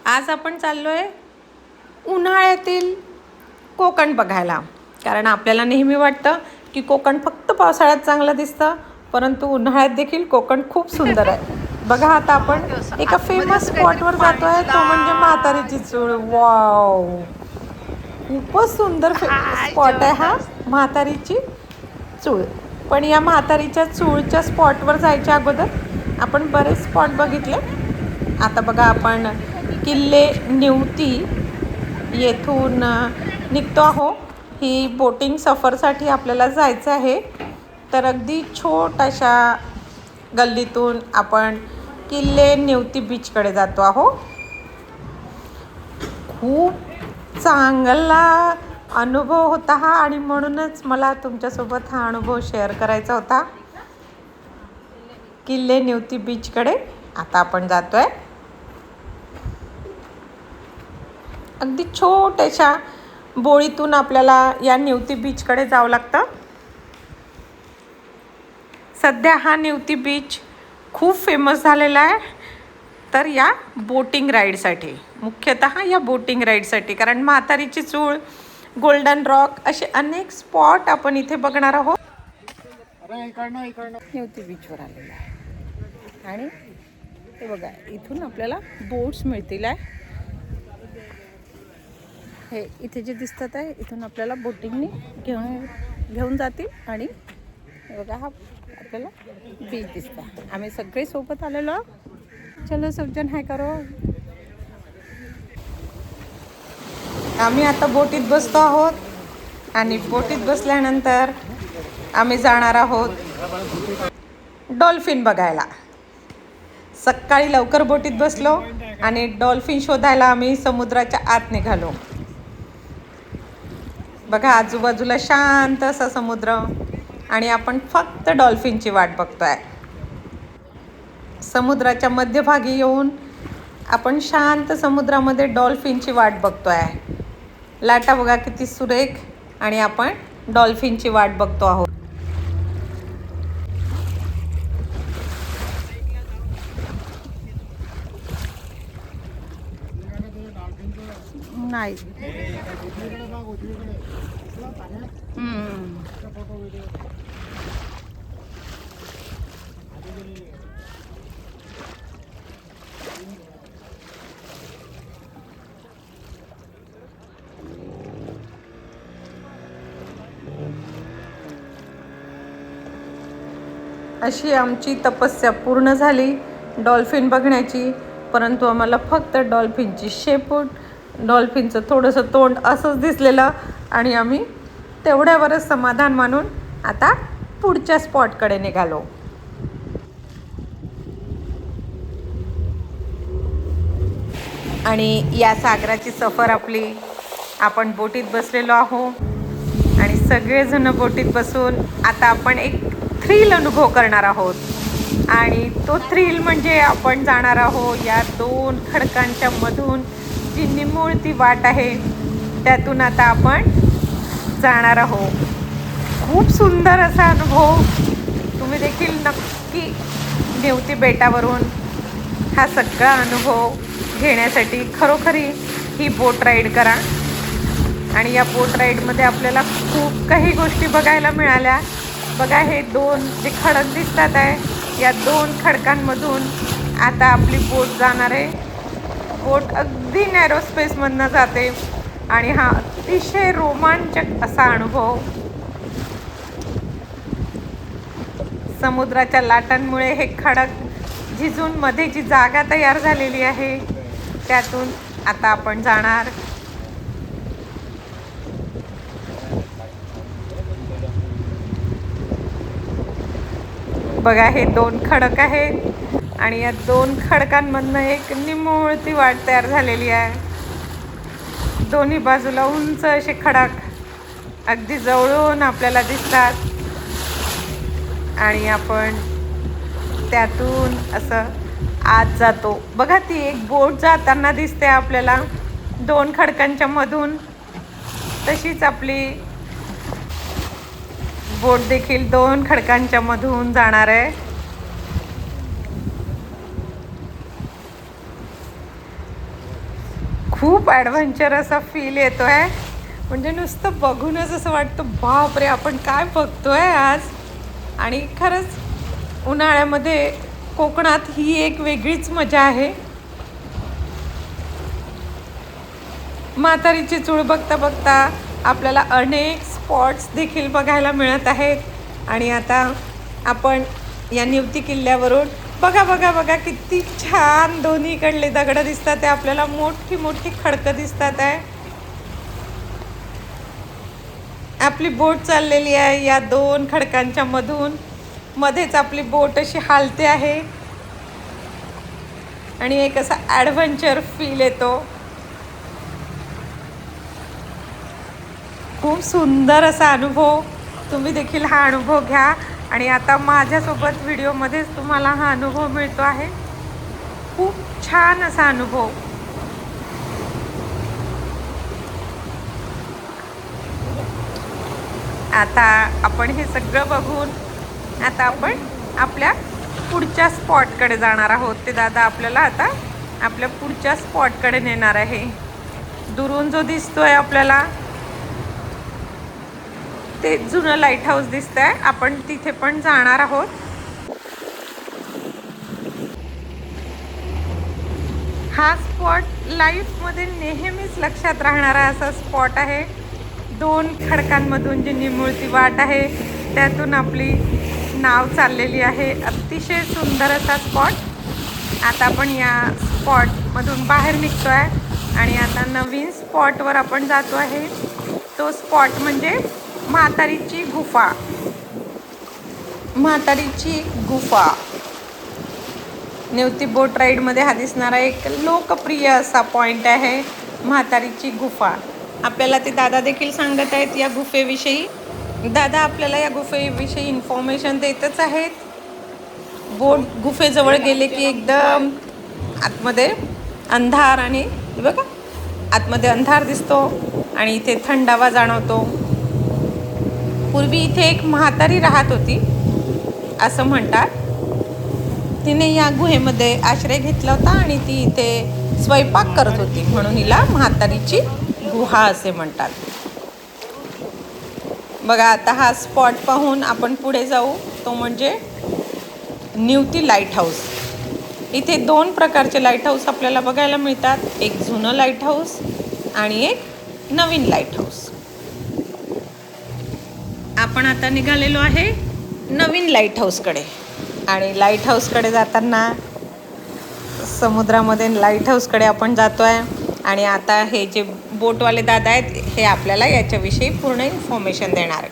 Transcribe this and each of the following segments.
आज आपण चाललोय उन्हाळ्यातील कोकण बघायला. कारण आपल्याला नेहमी वाटतं की कोकण फक्त पावसाळ्यात चांगलं दिसतं, परंतु उन्हाळ्यात देखील कोकण खूप सुंदर आहे. बघा आता आपण एका फेमस स्पॉटवर जातोय, तो म्हणजे म्हातारीची चूळ. वाव, खूपच सुंदर स्पॉट आहे हा म्हातारीची चूळ. पण या म्हातारीच्या चूळच्या स्पॉटवर जायच्या अगोदर आपण बरेच स्पॉट बघितले. आता बघा आपण किल्ले निवती येथून निघतो आहो. ही बोटिंग सफरसाठी आपल्याला जायचं आहे. तर अगदी छोट्याशा गल्लीतून आपण किल्ले निवती बीचकडे जातो आहो. खूप चांगला अनुभव होता हा, आणि म्हणूनच मला तुमच्यासोबत हा अनुभव शेअर करायचा होता. किल्ले निवती बीचकडे आता आपण जातोय. अगदी छोट्याशा बोळीतून आपल्याला या निवती बीचकडे जावं लागतं. सध्या हा निवती बीच खूप फेमस झालेला आहे. तर या बोटिंग राईडसाठी, मुख्यतः या बोटिंग राईडसाठी, कारण म्हातारीची चूळ, गोल्डन रॉक असे अनेक स्पॉट आपण इथे बघणार आहोत. निवती बीचवर आलेला आहे आणि हे बघा, इथून आपल्याला बोट्स मिळतील आहे. हे इथे जे दिसतात आहे, इथून आपल्याला बोटिंगनी घेऊन जातील. आणि हे बघा, हा आपल्याला बीच दिसतं. आम्ही सगळे सोबत आलेलो. चलो सबजण हाय करो. आम्ही आता बोटीत बसतो आहोत आणि बोटीत बसल्यानंतर आम्ही जाणार आहोत डॉल्फिन बघायला. सकाळी लवकर बोटीत बसलो आणि डॉल्फिन शोधायला आम्ही समुद्राच्या आत निघालो. बघा, आजूबाजूला शांत असा समुद्र आणि आपण फक्त डॉल्फिनची वाट बघतोय. समुद्राच्या मध्यभागी येऊन आपण शांत समुद्रामध्ये डॉल्फिनची वाट बघतोय. लाटा बघा किती सुरेख, आणि आपण डॉल्फिनची वाट बघतो आहोत. नाही, अशी आमची तपस्या पूर्ण झाली डॉल्फिन बघण्याची. परंतु आम्हाला फक्त डॉल्फिनची शेपूट, डॉल्फिनचं थोडंसं तोंड असंच दिसलेलं, आणि आम्ही तेवढ्यावरच समाधान मानून आता पुढच्या स्पॉटकडे निघालो. आणि या सागराची सफर आपली, आपण बोटीत बसलेलो आहो आणि सगळेजण बोटीत बसून आता आपण एक थ्रिल अनुभव करणार आहोत. आणि तो थ्रिल म्हणजे आपण जाणार आहोत या दोन खडकांच्या मधून जी निमुळती वाट आहे, त्यातून आता आपण जाणार आहोत. खूप सुंदर असा अनुभव. तुम्ही देखील नक्की निवती बेटावरून हा सगळा अनुभव घेण्यासाठी खरोखरी ही बोट राईड करा. आणि या बोट राईडमध्ये आपल्याला खूप काही गोष्टी बघायला मिळाल्या. बघा, हे दोन जे खडक दिसतात आहे, या दोन खडकांमधून आता आपली बोट जाणार आहे. बोट अगदी नॅरो स्पेसमधनं जाते आणि हा अतिशय रोमांचक असा अनुभव. समुद्राच्या लाटांमुळे हे खडक झिजून मध्ये जी जागा तयार झालेली आहे, त्यातून आता आपण जाणार. बघा, हे दोन खडक आहेत आणि या दोन खडकांमधनं एक निमुळती वाट तयार झालेली आहे. दोन्ही बाजूला उंच असे खडक अगदी जवळून आपल्याला दिसतात, आणि आपण त्यातून असं आत जातो. बघा, ती एक बोट जाताना दिसते आपल्याला दोन खडकांच्या मधून. तशीच आपली बोट देखील दोन खडकांच्या मधून जाणार आहे. खूप ॲडव्हेंचर असा फील येतो आहे. म्हणजे नुसतं बघूनच असं वाटतं बापरे आपण काय बघतोय आज. आणि खरंच उन्हाळ्यामध्ये कोकणात ही एक वेगळीच मजा आहे. म्हातारीची चूळ बघता बघता आपल्याला अनेक स्पॉट्स देखील बघायला मिळत आहेत. आणि आता आपण या निवती किल्ल्यावरून बघा बघा बघा किती छान दोन्हीकडले दगडं दिसतात आहे. आपल्याला मोठी मोठी खडकं दिसतात आहे. आपली बोट चाललेली आहे या 2 खडकांच्या मधून. मध्येच आपली बोट अशी हालते आहे आणि एक असा ॲडव्हेंचर फील येतो. खूप सुंदर असा अनुभव. तुम्ही देखील हा अनुभव घ्या. आणि आता माझ्यासोबत व्हिडिओमध्येच तुम्हाला हा अनुभव मिळतो आहे. खूप छान असा अनुभव. आता आपण हे सगळं बघून आता आपण आपल्या पुढच्या स्पॉटकडे जाणार आहोत. ते दादा आपल्याला आता आपल्या पुढच्या स्पॉटकडे नेणार आहे. दुरून जो दिसतोय आपल्याला ते जुनं लाईट हाऊस दिसतंय. आपण तिथे पण जाणार आहोत. हा स्पॉट लाईफमध्ये नेहमीच लक्षात राहणारा असा स्पॉट आहे. 2 खडकांमधून जी निमुळती वाट आहे त्यातून आपली नाव चाललेली आहे. अतिशय सुंदर असा स्पॉट. आता आपण या स्पॉटमधून बाहेर निघतो आहे आणि आता नवीन स्पॉटवर आपण जातो आहे. तो स्पॉट म्हणजे म्हातारीची गुफा. म्हातारीची गुफा नेवती बोट राईडमध्ये हा दिसणारा एक लोकप्रिय असा पॉईंट आहे. म्हातारीची गुफा. आपल्याला ते दादा देखील सांगत आहेत या गुफेविषयी. दादा आपल्याला या गुफेविषयी इन्फॉर्मेशन देतच आहेत. बोट गुफेजवळ गेले की एकदम आतमध्ये अंधार आणि बघा आतमध्ये अंधार दिसतो आणि इथे थंडावा जाणवतो. पूर्वी इथे एक म्हातारी राहत होती असं म्हणतात. तिने या गुहेमध्ये आश्रय घेतला होता आणि ती इथे स्वयंपाक करत होती म्हणून हिला म्हातारीची गुहा असे म्हणतात. बघा आता हा स्पॉट पाहून आपण पुढे जाऊ. तो म्हणजे निवती लाईट हाऊस. इथे 2 प्रकारचे लाईट हाऊस आपल्याला बघायला मिळतात. एक जुनं लाईट हाऊस आणि एक नवीन लाईट हाऊस. आपण आता निघालेलो आहे नवीन लाईट हाऊसकडे. आणि लाईट हाऊसकडे जाताना समुद्रामध्ये लाईट हाऊसकडे आपण जातो आहे. आणि आता हे जे बोटवाले दादा आहेत हे आपल्याला याच्याविषयी पूर्ण इन्फॉर्मेशन देणार.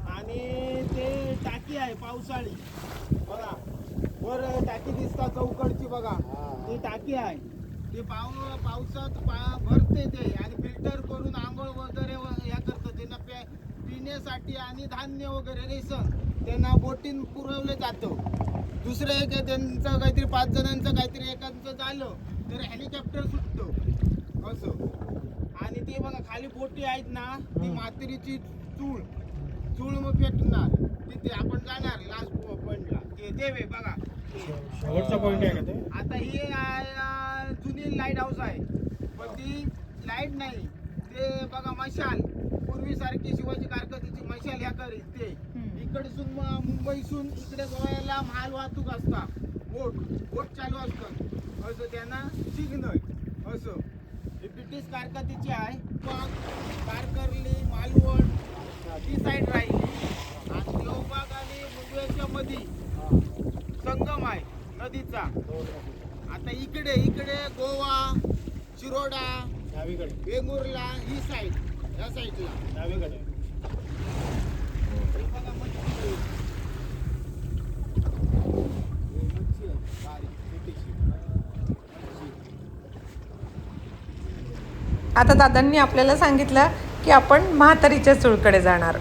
आणि ते टाकी आहे पावसाळी बघा. वर टाकी दिसतात चौकडची बघा. ती टाकी आहे. ते पावसात भरते ते आणि फिल्टर करून आंघोळ वगैरे या करतं. त्यांना पिण्यासाठी आणि धान्य वगैरे रेशन त्यांना बोटीन पुरवलं जातं. दुसरं एक त्यांचं काहीतरी 5 जणांचं काहीतरी एकांचं झालं तर हेलिकॉप्टर सुटतं असं. आणि ते बघा खाली बोटी आहेत ना ती म्हातारीची चूळ मग फेकणार तिथे आपण जाणार लास्ट पॉइंटला. ते देवे बघा शेवटचा पॉइंट आहे का ते. आता ही जुनी लाईट हाऊस आहे पण ती लाईट नाही. ते बघा मशाल पूर्वीसारखी शिवाजी कारकिर्दीची मशाल ह्या करीत ते इकडसून मुंबईसून इकडे गोव्याला माल वाहतूक असता. बोट चालू असतात असं त्यांना सिग्नल असं. ही ब्रिटिश कारकिर्दीची आहे. कारकर्ली मालवण ती साईड राहिली आणि देवबाग आणि मुंबईच्या मध्ये संगम आहे नदीचा. आता इकडे गोवा चिरोडा वेंगुर्ला ही साईड या साईडला डावीकडे. आता दादांनी आपल्याला सांगितलं की आपण म्हातारीच्या चूळकडे जाणार.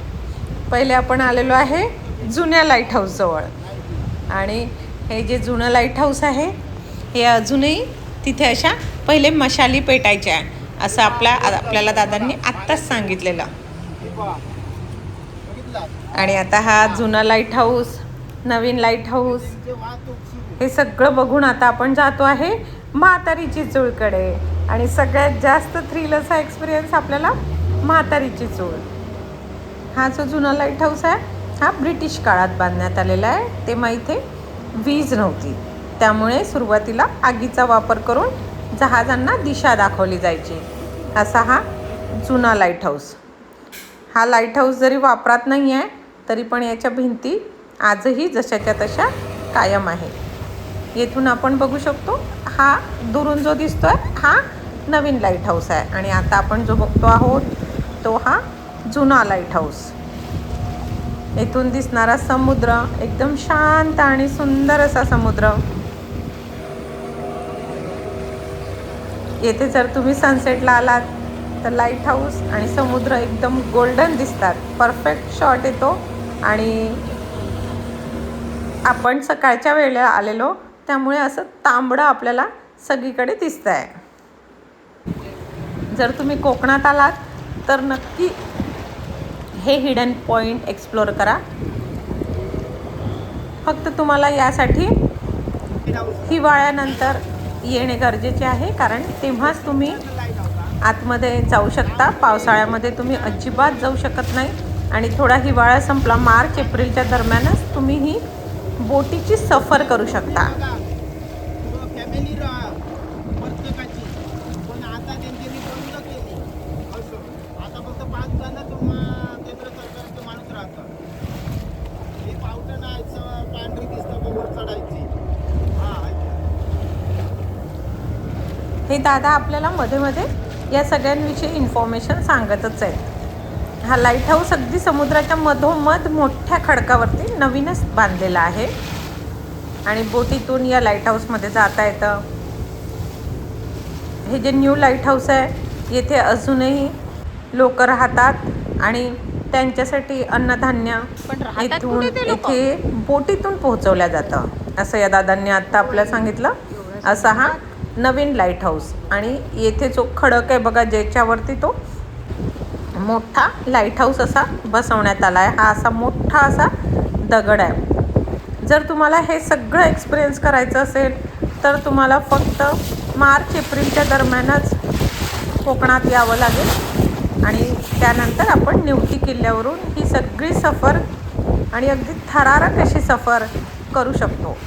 पहिले आपण आलेलो आहे जुन्या लाईट हाऊसजवळ. आणि हे जे जुनं लाईट हाऊस आहे हे अजूनही तिथे अशा पहिले मशाली पेटायच्या असं आपल्याला दादांनी आत्ताच सांगितलेलं. इथला आणि आता हा जुना लाईट हाऊस, नवीन लाईट हाऊस, वाहतूक सुरू. हे सगळं बघून आता आपण जातो आहे म्हातारीची चूळकडे. आणि सगळ्यात जास्त थ्रिल असा एक्सपिरियन्स आपल्याला म्हातारीची चूळ. हा जो जुना लाईट हाऊस आहे हा ब्रिटिश काळात बांधण्यात आलेला आहे. तेव्हा इथे वीज नव्हती, त्यामुळे सुरुवातीला आगीचा वापर करून जहाजांना दिशा दाखवली जायची. असा हा जुना लाईट हाऊस. हा लाईट हाऊस जरी वापरात नाही आहे तरी पण याच्या भिंती आजही जशाच्या तशा कायम आहे. येथून आपण बघू शकतो हा दुरून जो दिसतोय हा नवीन लाईट हाऊस आहे. आणि आता आपण जो बघतो आहोत तो हा जुना लाईट हाऊस. येथून दिसणारा समुद्र एकदम शांत आणि सुंदर असा समुद्र. येथे जर तुम्ही सनसेटला आलात तर लाईट हाऊस आणि समुद्र एकदम गोल्डन दिसतात. परफेक्ट शॉट येतो. आणि आपण सकाळच्या वेळेला आलेलो त्यामुळे असं तांबडं आपल्याला सगळीकडे दिसतं आहे. जर तुम्ही कोकणात आलात तर नक्की हे हिडन पॉईंट एक्सप्लोर करा. फक्त तुम्हाला यासाठी हिवाळ्यानंतर येणे गरजेचे आहे, कारण तेव्हाच तुम्ही आतमध्ये जाऊ शकता. पावसाळ्यामध्ये तुम्ही अजिबात जाऊ शकत नाही. आणि थोडा हिवाळा संपला, मार्च एप्रिलच्या दरम्यानच तुम्ही ही बोटीची सफर करू शकता. फॅमिली प्रत्येकाची, पण आता त्यांनी बंद केली. असं आता फक्त 5 जण केंद्र सरकारचे माणूस राहतात. हे पावटं नाही, पांढरी दिसतं बरोबर चढायची. हे दादा आपल्याला मध्ये मध्ये या सगळ्यांविषयी इन्फॉर्मेशन सांगतच आहेत. हा लाईट हाऊस अगदी समुद्राच्या मधोमध मोठ्या खडकावरती नवीनच बांधलेला आहे. आणि बोटीतून या लाईट हाऊसमध्ये जाता येतं. हे जे न्यू लाईट हाऊस आहे येथे अजूनही लोक राहतात आणि त्यांच्यासाठी अन्नधान्य इथून इथे बोटीतून पोहोचवल्या जातं, असं या दादांनी आत्ता आपल्याला सांगितलं. असा हा नवीन लाईट हाऊस. आणि येथे जो खडक आहे बघा ज्याच्यावरती तो मोठा लाईट हाऊस असा बसवण्यात आला आहे, हा असा मोठा असा दगड आहे. जर तुम्हाला हे सगळं एक्सपिरियन्स करायचं असेल तर तुम्हाला फक्त मार्च एप्रिलच्या दरम्यानच कोकणात यावं लागेल. आणि त्यानंतर आपण निवती किल्ल्यावरून ही सगळी सफर आणि अगदी थरारक अशी सफर करू शकतो.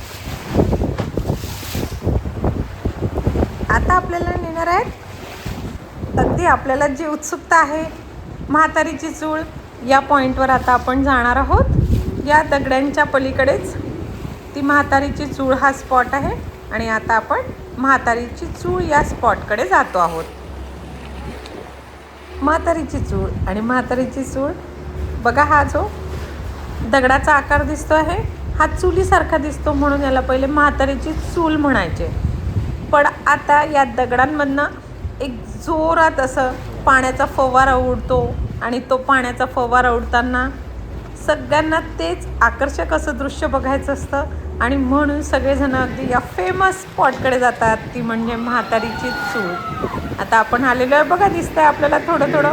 आता आपल्याला नेणार आहेत, अगदी आपल्याला जी उत्सुकता आहे म्हातारीची चूळ या पॉईंटवर आता आपण जाणार आहोत. या दगडांच्या पलीकडेच ती म्हातारीची चूळ हा स्पॉट आहे. आणि आता आपण म्हातारीची चूळ या स्पॉटकडे जातो आहोत. म्हातारीची चूळ आणि म्हातारीची चूळ बघा, हा जो दगडाचा आकार दिसतो आहे हा चुलीसारखा दिसतो, म्हणून याला पहिले म्हातारीची चूल म्हणायचे. पण आता या दगडांमधनं एक जोरात असं पाण्याचा फवारा उडतो. आणि तो पाण्याचा फवारा उडताना सगळ्यांना तेच आकर्षक असं दृश्य बघायचं असतं. आणि म्हणून सगळेजण अगदी या फेमस स्पॉटकडे जातात, ती म्हणजे म्हातारीची चूळ. आता आपण आलेलो आहे बघा, दिसतंय आपल्याला थोडं थोडं.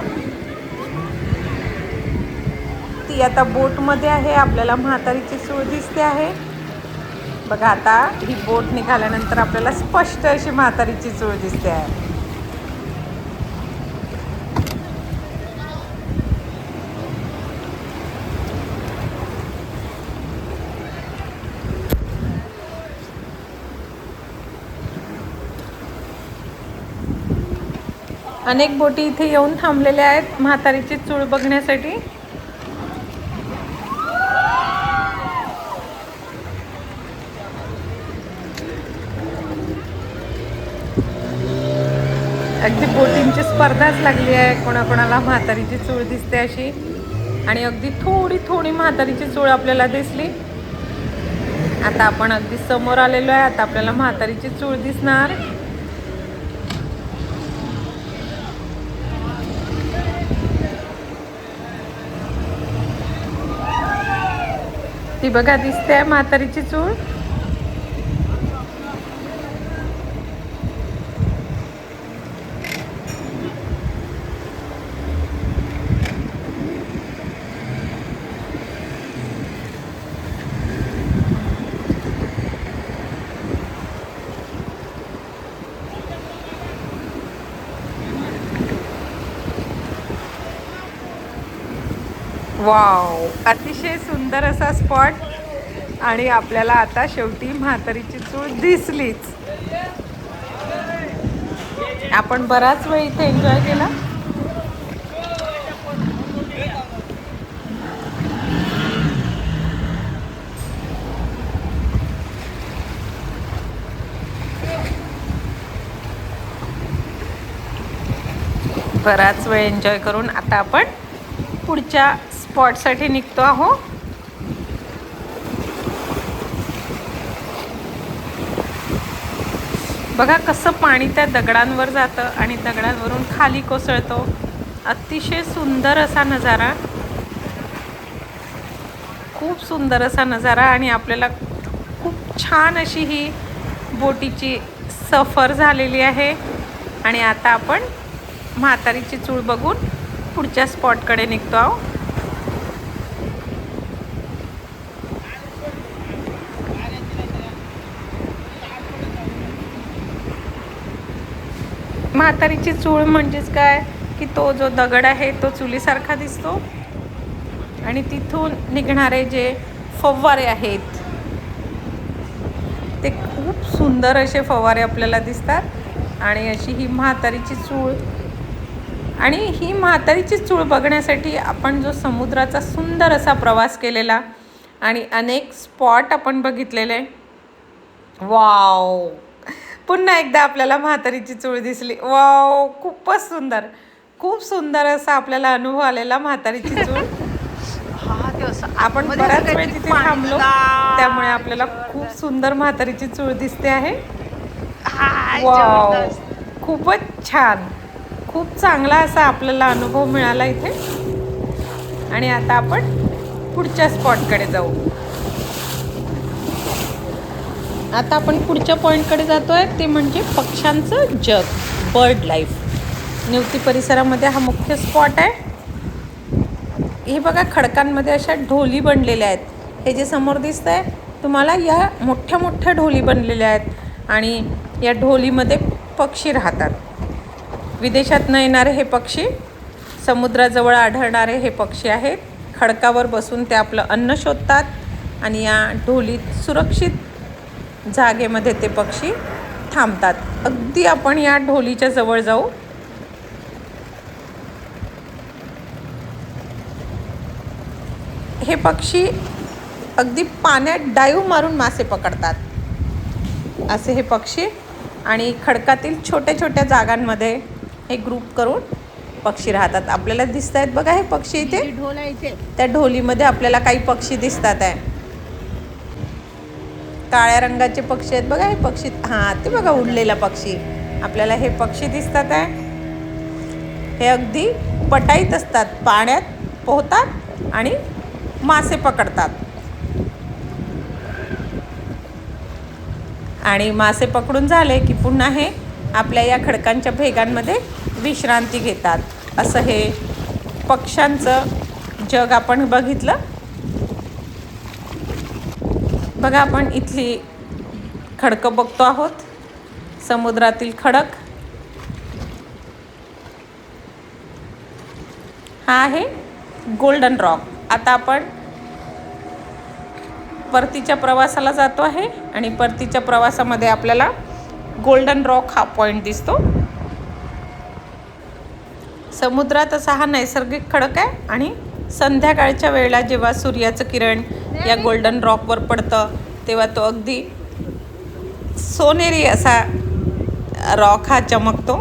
ती आता बोटमध्ये आहे, आपल्याला म्हातारीची चूळ दिसते आहे बघा. आता ही बोट निघाल्यानंतर आपल्याला स्पष्ट अशी म्हातारीची चूळ दिसते आहे. अनेक बोटी इथे येऊन थांबलेल्या आहेत म्हातारीची चूळ बघण्यासाठी. अगदी बोटींची स्पर्धाच लागली आहे, कोणाकोणाला म्हातारीची चूळ दिसते अशी. आणि अगदी थोडी थोडी म्हातारीची चूळ आपल्याला दिसली. आता आपण अगदी समोर आलेलो आहे, आता आपल्याला म्हातारीची चूळ दिसणार. ती बघा दिसते म्हातारीची चूळ. वाव, अतिशय सुंदर असा स्पॉट. आणि आपल्याला आता शेवटी म्हातारीची चूळ दिसलीच. आपण बराच वेळ इथे एन्जॉय केला. बराच वेळ एन्जॉय करून आता आपण पुढच्या स्पॉटसाठी निघतो आहोत. बघा कसं पाणी त्या दगडांवर जातं आणि दगडांवरून खाली कोसळतो. अतिशय सुंदर असा नजारा, खूप सुंदर असा नजारा. आणि आपल्याला खूप छान अशी ही बोटीची सफर झालेली आहे. आणि आता आपण म्हातारीची चूळ बघून पुढच्या स्पॉटकडे निघतो आहोत. म्हातारीची चूळ म्हणजेच काय की तो जो दगड आहे तो चुलीसारखा दिसतो आणि तिथून निघणारे जे फव्वारे आहेत ते खूप सुंदर असे फव्वारे आपल्याला दिसतात. आणि अशी ही म्हातारीची चूळ. आणि ही म्हातारीची चूळ बघण्यासाठी आपण जो समुद्राचा सुंदर असा प्रवास केलेला आणि अनेक स्पॉट आपण बघितलेले. वाव, पुन्हा एकदा आपल्याला म्हातारीची चूळ दिसली. वाव, खूपच सुंदर, खूप सुंदर असा आपल्याला अनुभव आलेला म्हातारीची चूळ. आपण बराच वेळ तिथे थांबलो त्यामुळे आपल्याला खूप सुंदर म्हातारीची चूळ दिसते आहे. वाव, खूपच छान, खूप चांगला असा आपल्याला अनुभव मिळाला इथे. आणि आता आपण पुढच्या स्पॉटकडे जाऊ. आता आपण पुढच्या पॉईंटकडे जातो आहे ते म्हणजे पक्ष्यांचं जग, बर्ड लाईफ. निवती परिसरामध्ये हा मुख्य स्पॉट आहे. हे बघा खडकांमध्ये अशा ढोली बनलेल्या आहेत. हे जे समोर दिसत आहे तुम्हाला या मोठ्या मोठ्या ढोली बनलेल्या आहेत आणि या ढोलीमध्ये पक्षी राहतात. विदेशातनं येणारे हे पक्षी, समुद्राजवळ आढळणारे हे पक्षी आहेत. खडकावर बसून ते आपलं अन्न शोधतात आणि या ढोलीत सुरक्षित जागेमध्ये ते पक्षी थांबतात. अगदी आपण या ढोलीच्या जवळ जाऊ. हे पक्षी अगदी पाण्यात डाईव्ह मारून मासे पकडतात असे हे पक्षी. आणि खडकातील छोट्या छोट्या जागांमध्ये हे ग्रुप करून पक्षी राहतात. आपल्याला दिसत आहेत बघा हे पक्षी इथे. त्या ढोलीमध्ये आपल्याला काही पक्षी दिसतात आहे. काळ्या रंगाचे पक्षी आहेत बघा हे पक्षी. हां, ते बघा उडलेला पक्षी. आपल्याला हे पक्षी दिसतात आहे. हे अगदी पटाईत असतात, पाण्यात पोहतात आणि मासे पकडतात. आणि मासे पकडून झाले की पुन्हा हे आपल्या या खडकांच्या भेगांमध्ये विश्रांती घेतात. असं हे पक्ष्यांचं जग आपण बघितलं. बघा आपण इथली खडकं बघतो आहोत, समुद्रातील खडक. हा आहे गोल्डन रॉक. आता आपण परतीच्या प्रवासाला जातो आहे आणि परतीच्या प्रवासामध्ये आपल्याला गोल्डन रॉक हा पॉईंट दिसतो. समुद्रात असा हा नैसर्गिक खडक आहे आणि संध्याकाळच्या वेळेला जेव्हा सूर्याचं किरण या गोल्डन रॉकवर पडतं तेव्हा तो अगदी सोनेरी असा रॉक हा चमकतो.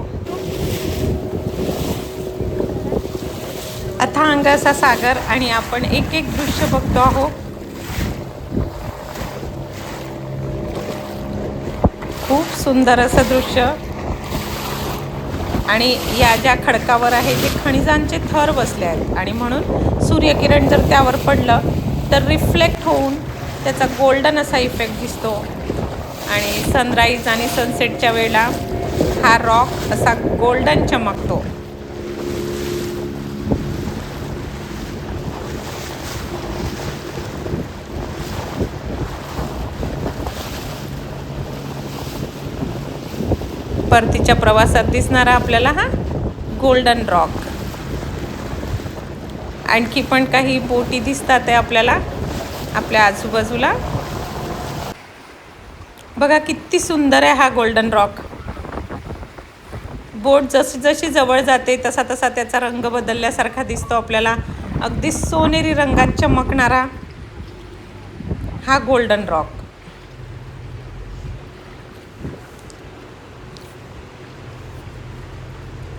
अथांग असा सागर आणि आपण एक एक दृश्य बघतो आहोत. खूप सुंदर असं दृश्य. आणि या ज्या खडकावर आहे ते खनिजांचे थर बसले आहेत आणि म्हणून सूर्यकिरण जर त्यावर पडलं तर रिफ्लेक्ट होऊन त्याचा गोल्डन असा इफेक्ट दिसतो. आणि सनराईज आणि सनसेटच्या वेळेला हा रॉक असा गोल्डन चमकतो. परतीच्या प्रवासात दिसणारा आपल्याला हा गोल्डन रॉक. आणखी पण काही बोटी दिसतात आहे आपल्याला आपल्या आजूबाजूला. बघा किती सुंदर आहे हा गोल्डन रॉक. बोट जशी जशी जवळ जाते तसा तसा त्याचा रंग बदलल्यासारखा दिसतो आपल्याला. अगदी सोनेरी रंगात चमकणारा हा गोल्डन रॉक.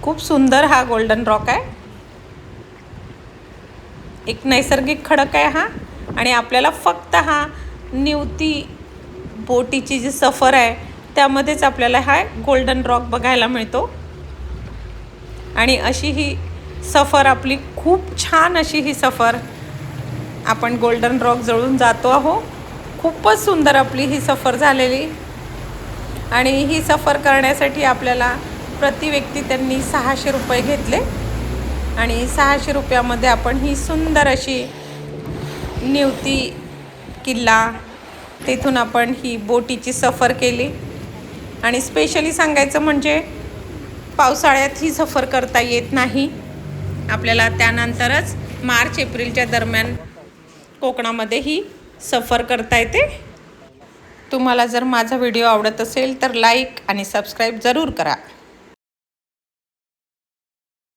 खूप सुंदर हा गोल्डन रॉक आहे. एक नैसर्गिक खडक आहे हा. आणि आपल्याला फक्त हा निवती बोटीची जी सफर आहे त्यामध्येच आपल्याला हा गोल्डन रॉक बघायला मिळतो. आणि अशी ही सफर आपली खूप छान अशी ही सफर आपण गोल्डन रॉक जवळून जातो आहो. खूपच सुंदर आपली ही सफर झालेली. आणि ही सफर करण्यासाठी आपल्याला प्रति व्यक्ती त्यांनी 600 रुपये घेतले. आणि 600 रुपयामध्ये आपण ही सुंदर अशी निवती किल्ला तेथून आपण ही बोटीची सफर केली. आणि स्पेशली सांगायचं म्हणजे पावसाळ्यात ही सफर करता येत नाही आपल्याला. त्यानंतरच मार्च एप्रिलच्या दरम्यान कोकणामध्ये ही सफर करता येते. तुम्हाला जर माझा व्हिडिओ आवडत असेल तर लाईक आणि सबस्क्राईब जरूर करा.